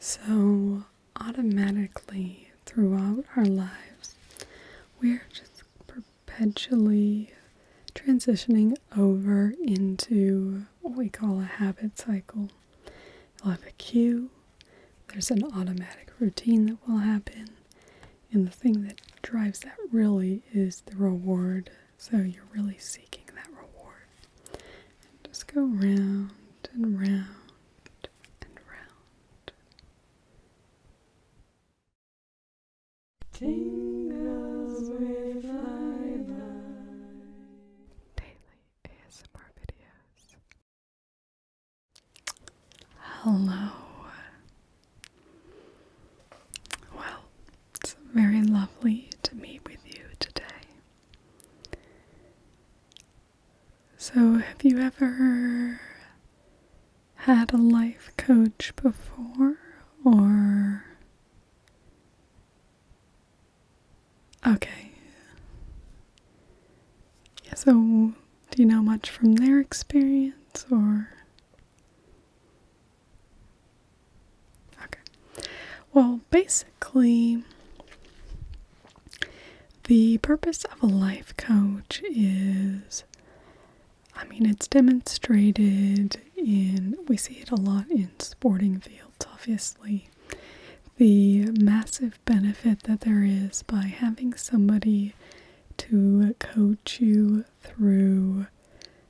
So, automatically throughout our lives, we are just perpetually transitioning over into what we call a habit cycle. You'll have a cue, there's an automatic routine that will happen, and the thing that drives that really is the reward. So you're really seeking that reward. And just go round and round and round. Tingles with flyby. Daily ASMR videos. Hello. Well, it's very lovely to meet with you today. So, have you ever had a life coach before, or... Okay. Yeah, so, do you know much from their experience, or... Okay. Well, basically, the purpose of a life coach is, it's demonstrated we see it a lot in sporting fields, obviously. The massive benefit that there is by having somebody to coach you through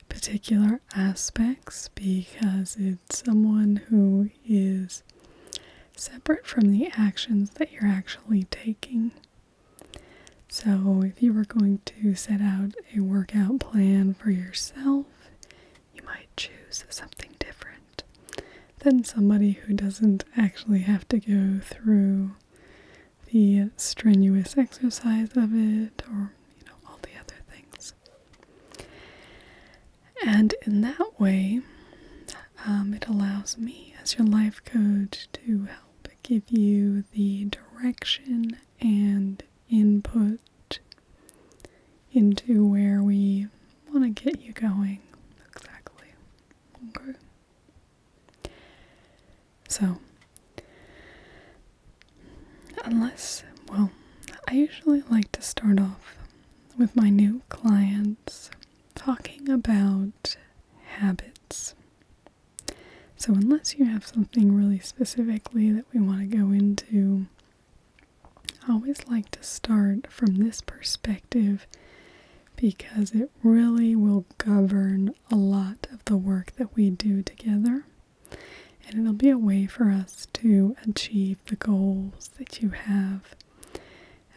particular aspects, because it's someone who is separate from the actions that you're actually taking. So if you were going to set out a workout plan for yourself, you might choose something different than somebody who doesn't actually have to go through the strenuous exercise of it, or, all the other things. And in that way, it allows me as your life coach to help give you the direction and input into where we want to get you going. Exactly. Okay. So, I usually like to start off with my new clients talking about habits. So unless you have something really specifically that we want to go into, I always like to start from this perspective because it really will govern a lot of the work that we do together. And it'll be a way for us to achieve the goals that you have.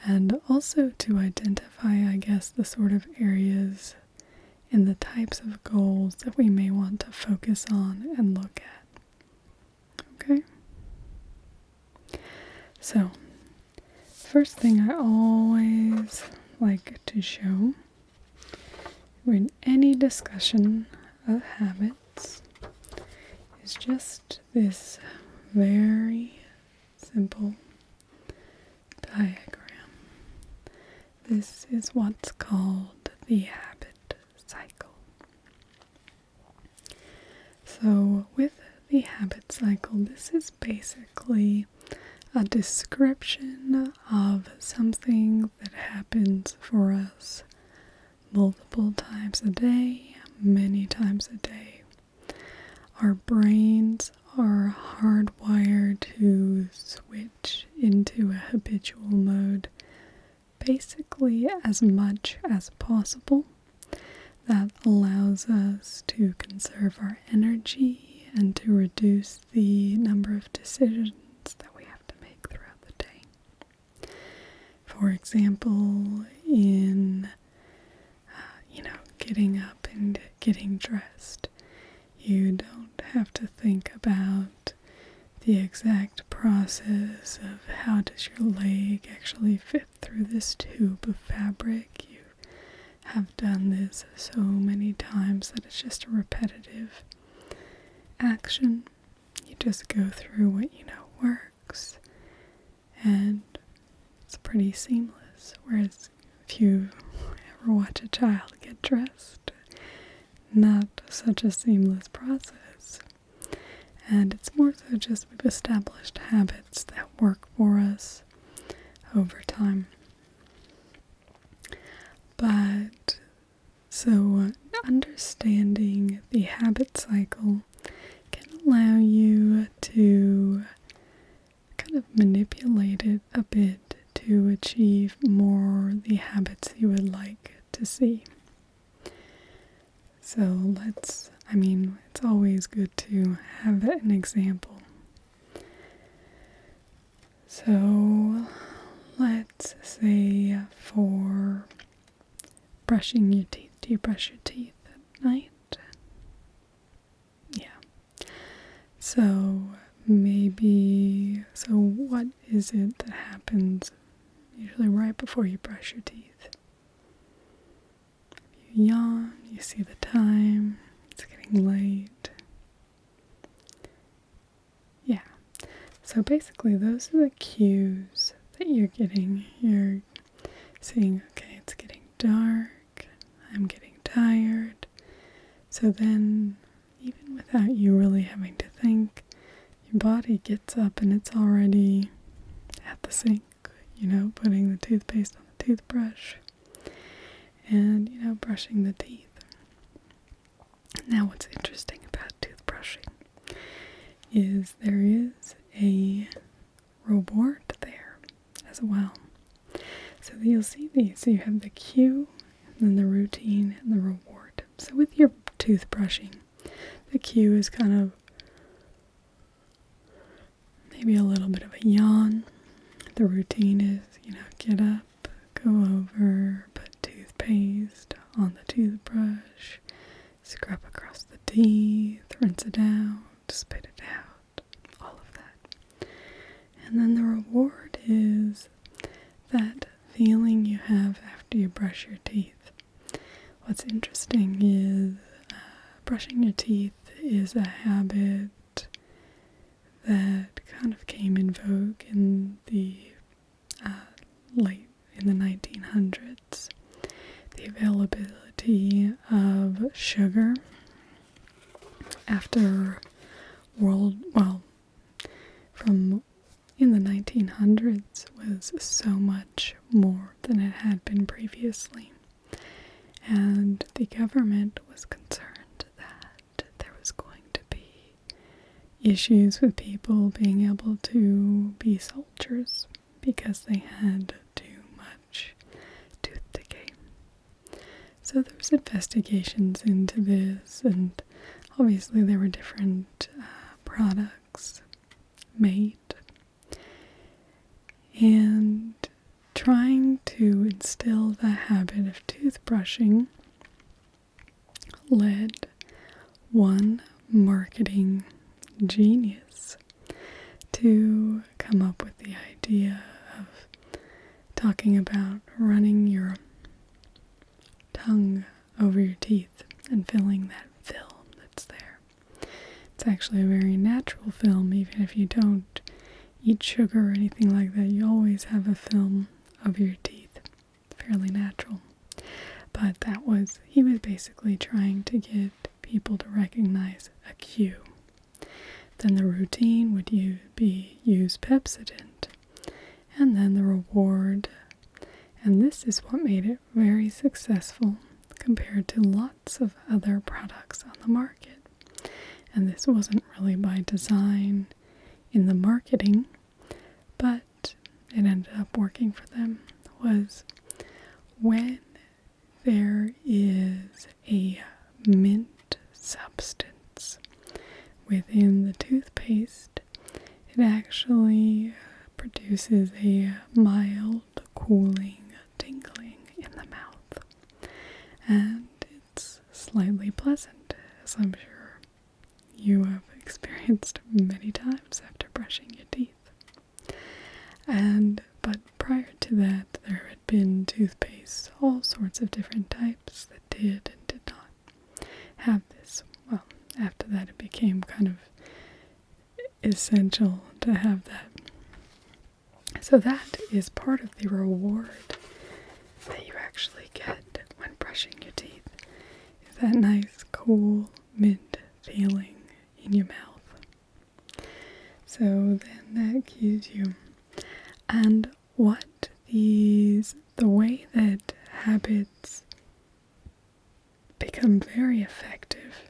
And also to identify, the sort of areas and the types of goals that we may want to focus on and look at. Okay? So, first thing I always like to show in any discussion of habits is just this very simple diagram. This is what's called the habit cycle. So with the habit cycle, this is basically a description of something that happens for us multiple times a day, many times a day. Our brains are hardwired to switch into a habitual mode basically as much as possible. That allows us to conserve our energy and to reduce the number of decisions that we have to make throughout the day. For example, in getting up and getting dressed, you don't have to think about the exact process of how does your leg actually fit through this tube of fabric. You have done this so many times that it's just a repetitive action. You just go through what you know works, and it's pretty seamless. Whereas if you ever watch a child get dressed, not such a seamless process. And it's more so just we've established habits that work for us over time. But so understanding the habit cycle can allow you to kind of manipulate it a bit to achieve more the habits you would like to see. So it's always good to have an example. So let's say for brushing your teeth. Do you brush your teeth at night? Yeah. So what is it that happens usually right before you brush your teeth? You yawn, you see the time, it's getting late. Yeah. So basically those are the cues that you're getting. You're seeing, okay, it's getting dark, I'm getting tired. So then, even without you really having to think, your body gets up and it's already at the sink, putting the toothpaste on the toothbrush and, brushing the teeth. Now what's interesting about toothbrushing is there is a reward there as well. So you'll see these. So you have the cue, and then the routine, and the reward. So with your toothbrushing, the cue is kind of maybe a little bit of a yawn. The routine is, get up, go over, put toothpaste on the toothbrush, scrub across the teeth, rinse it out, spit it out, all of that. And then the reward is that feeling you have after you brush your teeth. What's interesting is brushing your teeth is a habit that kind of came in vogue in the in the 1900s. The availability of sugar in the 1900s was so much more than it had been previously. And the government was concerned that there was going to be issues with people being able to be soldiers because they had too much tooth decay. So there was investigations into this, and obviously there were different products made. And trying to instill the habit of toothbrushing led one marketing genius to come up with the idea of talking about running your tongue over your teeth and filling that film that's there. It's actually a very natural film, even if you don't eat sugar or anything like that. You always have a film over your teeth. Fairly natural. But he was basically trying to get people to recognize a cue. Then the routine would use Pepsodent. And then the reward. And this is what made it very successful compared to lots of other products on the market. And this wasn't really by design in the marketing, but it ended up working for them, was when there is a mint substance within the toothpaste, it actually produces a mild, cooling tingling in the mouth. And it's slightly pleasant, as I'm sure you have experienced many times after brushing your teeth. But prior to that, there had been toothpaste, all sorts of different types that did and did not have this. Well, after that it became kind of essential to have that. So that is part of the reward that you actually get when brushing your teeth, is that nice, cool, mint feeling in your mouth. So then that cues you. And the way that habits become very effective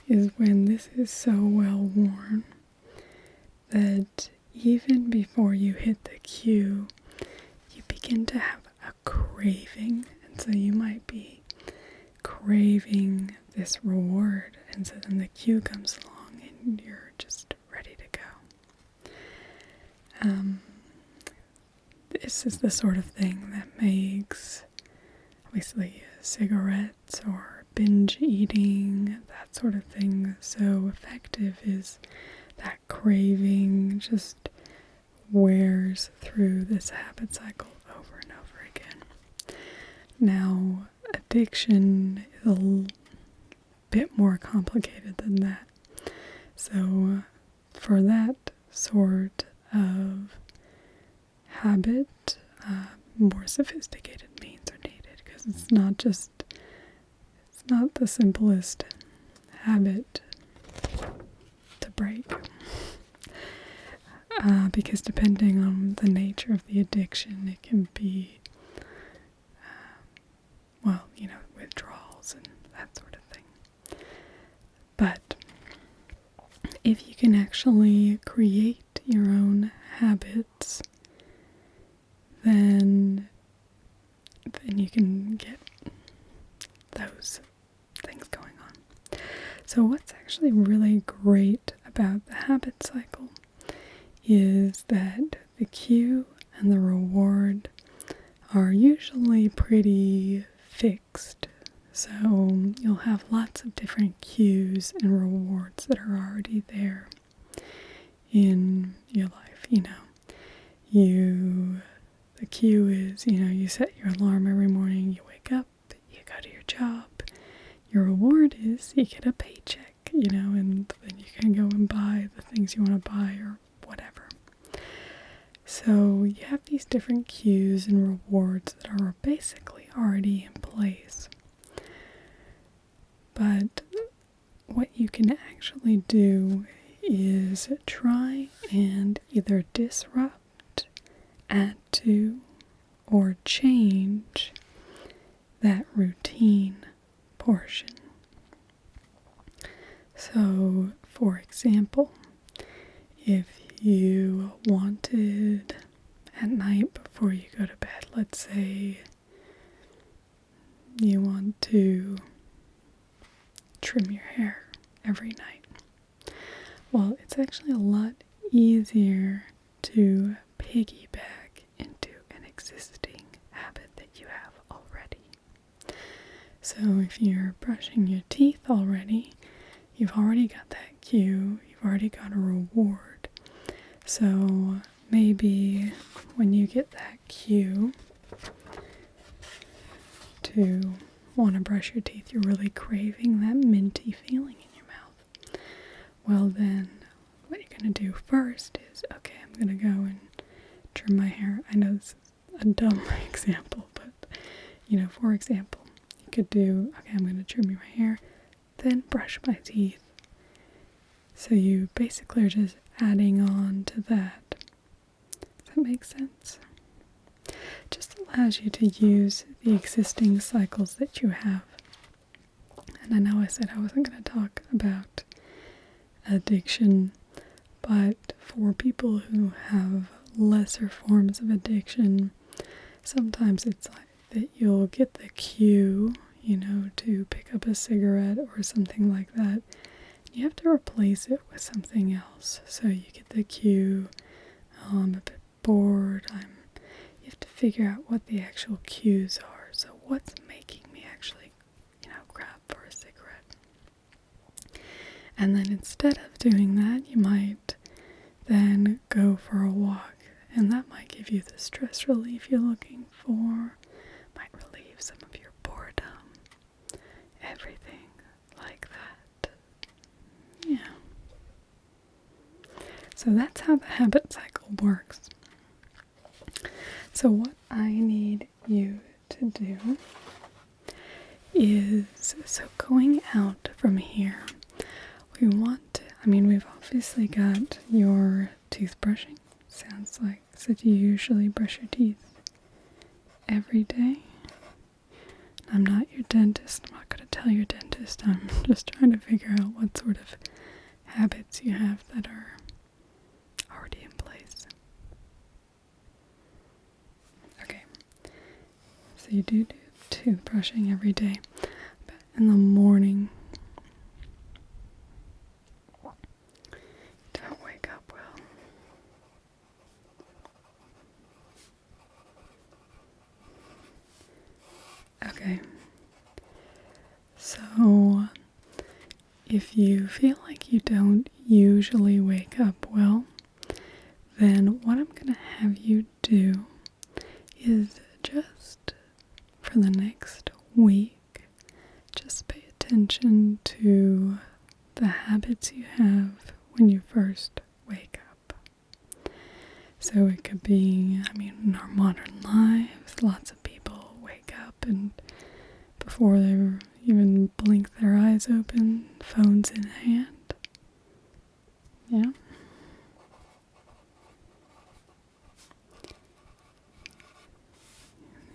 is when this is so well worn that even before you hit the cue, you begin to have a craving. And so you might be craving this reward, and so then the cue comes along and you're just ready to go. This is the sort of thing that makes, obviously, cigarettes or binge eating, that sort of thing, so effective, is that craving just wears through this habit cycle over and over again. Now, addiction is a bit more complicated than that. So for that sort of habit, more sophisticated means are needed, because it's not the simplest habit to break. Because depending on the nature of the addiction, it can be, withdrawals and that sort of thing. But if you can actually create your own habits, then you can get those things going on. So what's actually really great about the habit cycle is that the cue and the reward are usually pretty fixed. So you'll have lots of different cues and rewards that are already there in your life. The cue is, you set your alarm every morning, you wake up, you go to your job. Your reward is you get a paycheck, and then you can go and buy the things you want to buy or whatever. So you have these different cues and rewards that are basically already in place. But what you can actually do is try and either disrupt, add to, or change that routine portion. So, for example, if you wanted at night before you go to bed, let's say you want to trim your hair every night. Well, it's actually a lot easier to piggyback into an existing habit that you have already. So if you're brushing your teeth already, you've already got that cue, you've already got a reward. So maybe when you get that cue to want to brush your teeth, you're really craving that minty feeling in your mouth. Well then, what you're going to do first is, okay, I'm going to go and trim my hair. I know this is a dumb example, but, for example, you could do, okay, I'm going to trim my hair, then brush my teeth. So you basically are just adding on to that. Does that make sense? Just allows you to use the existing cycles that you have. And I know I said I wasn't going to talk about addiction, but for people who have lesser forms of addiction, sometimes it's like that you'll get the cue, to pick up a cigarette or something like that. You have to replace it with something else. So you get the cue, I'm a bit bored, you have to figure out what the actual cues are. So what's making me actually, grab for a cigarette? And then instead of doing that, you might then go for a walk. And that might give you the stress relief you're looking for, might relieve some of your boredom, everything like that. Yeah. So that's how the habit cycle works. So what I need you to do is, going out from here, I mean, we've obviously got your toothbrushing. Sounds like, so do you usually brush your teeth every day? I'm not your dentist. I'm not going to tell your dentist. I'm just trying to figure out what sort of habits you have that are already in place. Okay. So you do toothbrushing every day. But in the morning, don't wake up well. Okay. So, if you feel like you don't usually wake up well, then what I'm going to have you do is just for the next week, just pay attention to the habits you have when you first wake up. So it could be, in our modern lives, lots of people wake up and before they even blink their eyes open, phones in hand. Yeah.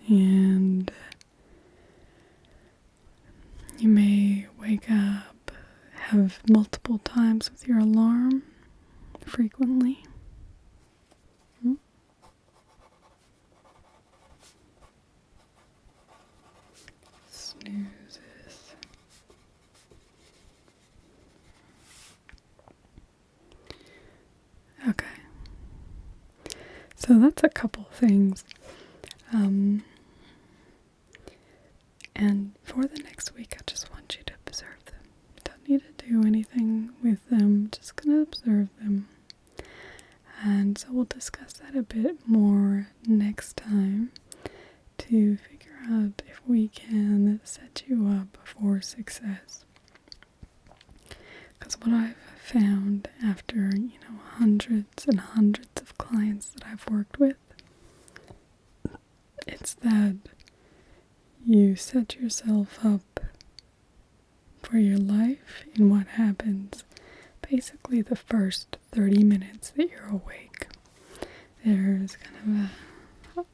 And you may wake up, have multiple times with your alarm frequently. Snoozes. Okay. So that's a couple things. And for the next week, I just want you to observe them. You don't need to do anything with them, just gonna observe them. And so we'll discuss that a bit more next time to figure out if we can set you up for success. Because what I've found after, hundreds and hundreds of clients that I've worked with, it's that you set yourself up for your life in what happens basically the first 30 minutes that you're awake. There's kind of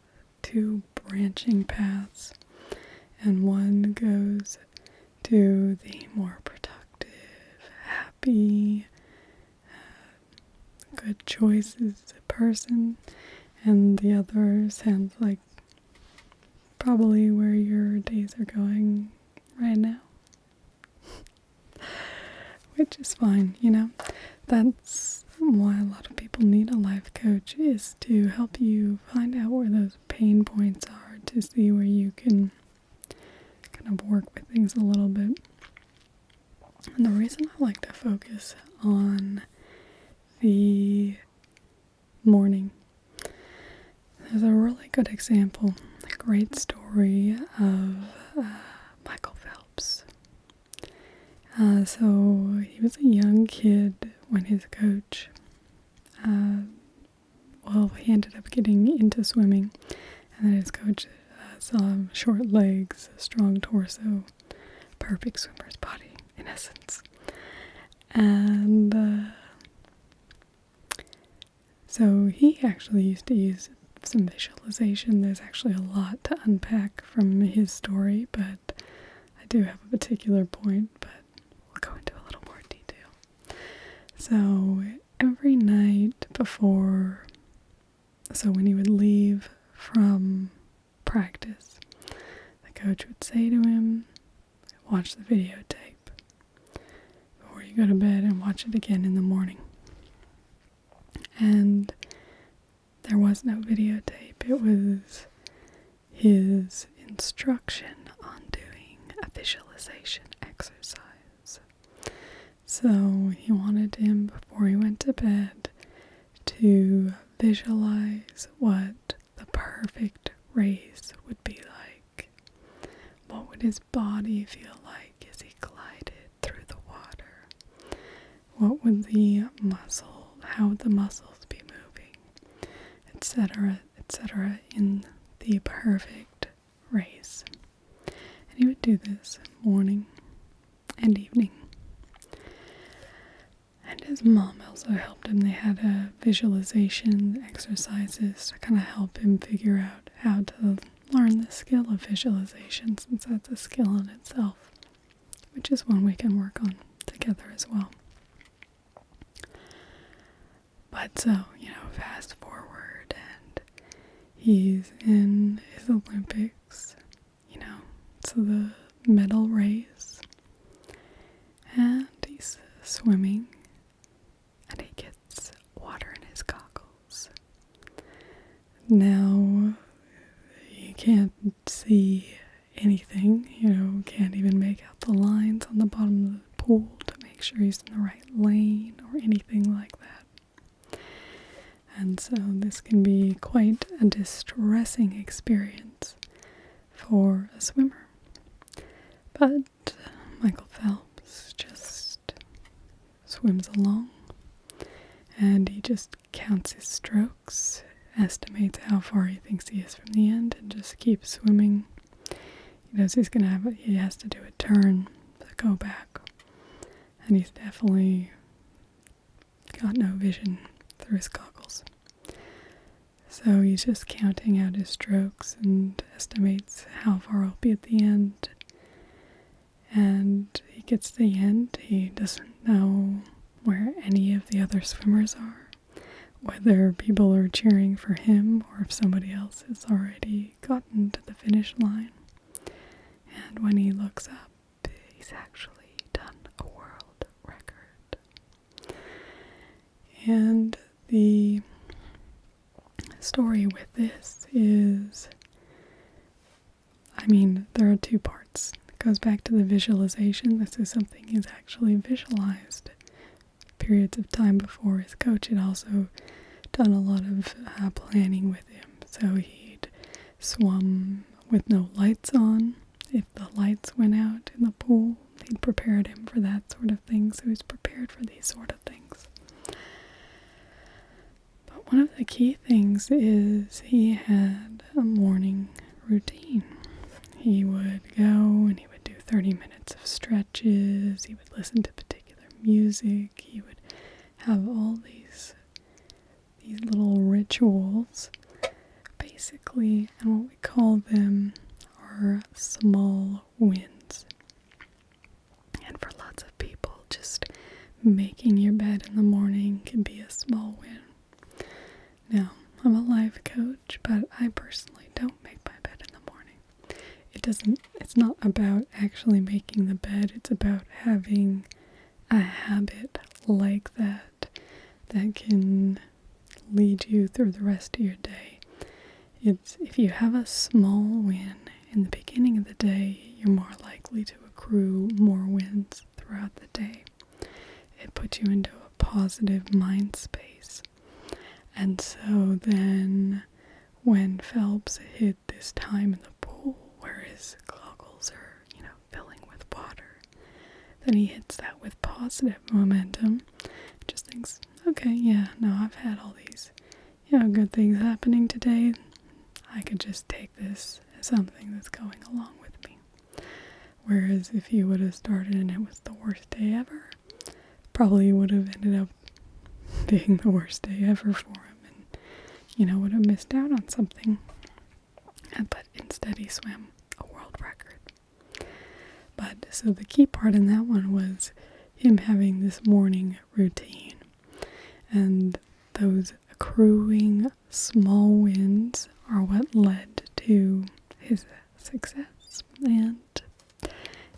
two branching paths, and one goes to the more productive, happy, good choices person, and the other sounds like probably where your days are going right now. Which is fine, That's why a lot of people need a life coach, is to help you find out where those pain points are, to see where you can kind of work with things a little bit. And the reason I like to focus on the morning, there's a really good example, a great story of Michael Phelps. So he was a young kid when his coach, he ended up getting into swimming, and then his coach saw him short legs, strong torso, perfect swimmer's body, in essence. And so he actually used to use some visualization. There's actually a lot to unpack from his story, but I do have a particular point, but we'll go into a little more detail. So every night before, when he would leave from practice, the coach would say to him, watch the videotape before you go to bed and watch it again in the morning. And there was no videotape. It was his instruction on doing a visualization exercise. So he wanted him, before he went to bed, to visualize what the perfect race would be like. What would his body feel like as he glided through the water? What would how would the muscles be moving, etc., etc., in the perfect race? And he would do this morning and evening. And his mom also helped him. They had visualization exercises to kind of help him figure out how to learn the skill of visualization, since that's a skill in itself, which is one we can work on together as well. But so, fast forward, and he's in his Olympics, so the medal race, and he's swimming, and he gets water in his goggles. Now, he can't see anything, can't even make out the lines on the bottom of the pool to make sure he's in the right lane or anything like that. And so this can be quite a distressing experience for a swimmer. But Michael Phelps just swims along, and he just counts his strokes, estimates how far he thinks he is from the end, and just keeps swimming. He knows he has to do a turn to go back, and he's definitely got no vision through his goggles. So he's just counting out his strokes and estimates how far he'll be at the end. And he gets to the end. He doesn't know where any of the other swimmers are, whether people are cheering for him or if somebody else has already gotten to the finish line. And when he looks up, he's actually done a world record. And the story with this is, there are two parts. Goes back to the visualization. This is something he's actually visualized periods of time before. His coach had also done a lot of planning with him. So he'd swum with no lights on. If the lights went out in the pool, he'd prepared him for that sort of thing. So he's prepared for these sort of things. But one of the key things is he had a morning routine. He would go and he would do 30 minutes of stretches. He would listen to particular music. He would have all these little rituals, basically, and what we call them are small wins. And for lots of people, just making your bed in the morning can be a small win. Now, I'm a life coach, but I personally don't make my bed in the morning. It's not about actually making the bed, it's about having a habit like that can lead you through the rest of your day. It's if you have a small win in the beginning of the day, you're more likely to accrue more wins throughout the day. It puts you into a positive mind space. And so then when Phelps hit this time in the pool where his goggles are, filling with water, then he hits that with positive momentum. Just thinks, okay, yeah, no, I've had all these, good things happening today. I could just take this as something that's going along with me. Whereas if he would have started and it was the worst day ever, probably would have ended up being the worst day ever for him and, would have missed out on something. But instead he swam a world record. But so the key part in that one was him having this morning routine. And those accruing small wins are what led to his success and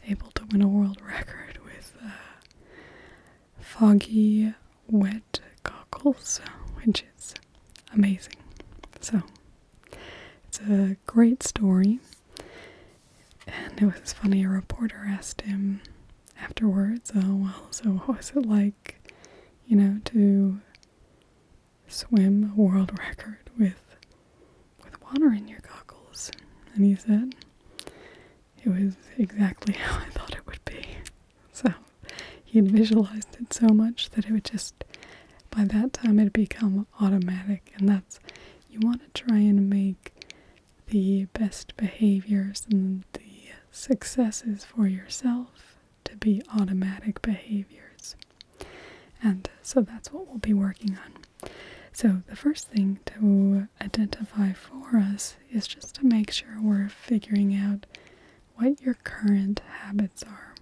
able to win a world record with foggy, wet goggles, which is amazing. So it's a great story. And it was funny, a reporter asked him afterwards, so what was it like, to swim a world record with water in your goggles? And he said, it was exactly how I thought it would be. So he had visualized it so much that it would just, by that time, it had become automatic. And that's, you want to try and make the best behaviors and the successes for yourself to be automatic behaviors. And so that's what we'll be working on. So the first thing to identify for us is just to make sure we're figuring out what your current habits are.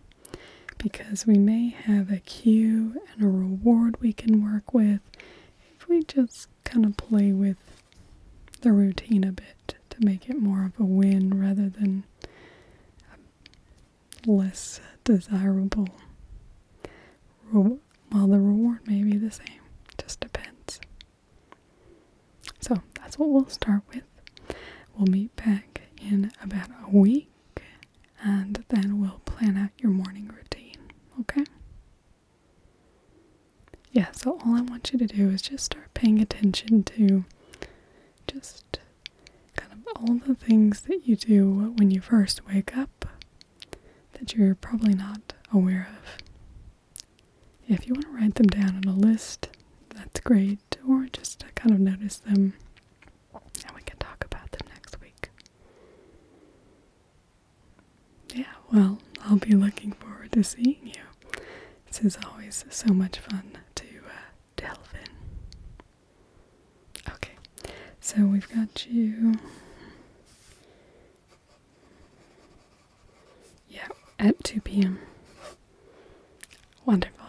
Because we may have a cue and a reward we can work with if we just kind of play with the routine a bit to make it more of a win rather than less desirable. While the reward may be the same, just depends. So that's what we'll start with. We'll meet back in about a week, and then we'll plan out your morning routine, okay? Yeah, so all I want you to do is just start paying attention to just kind of all the things that you do when you first wake up that you're probably not aware of. If you want to write them down on a list, that's great, or just to kind of notice them, and we can talk about them next week. Yeah, well, I'll be looking forward to seeing you. This is always so much fun to delve in. Okay, so we've got you, at 2 p.m. Wonderful.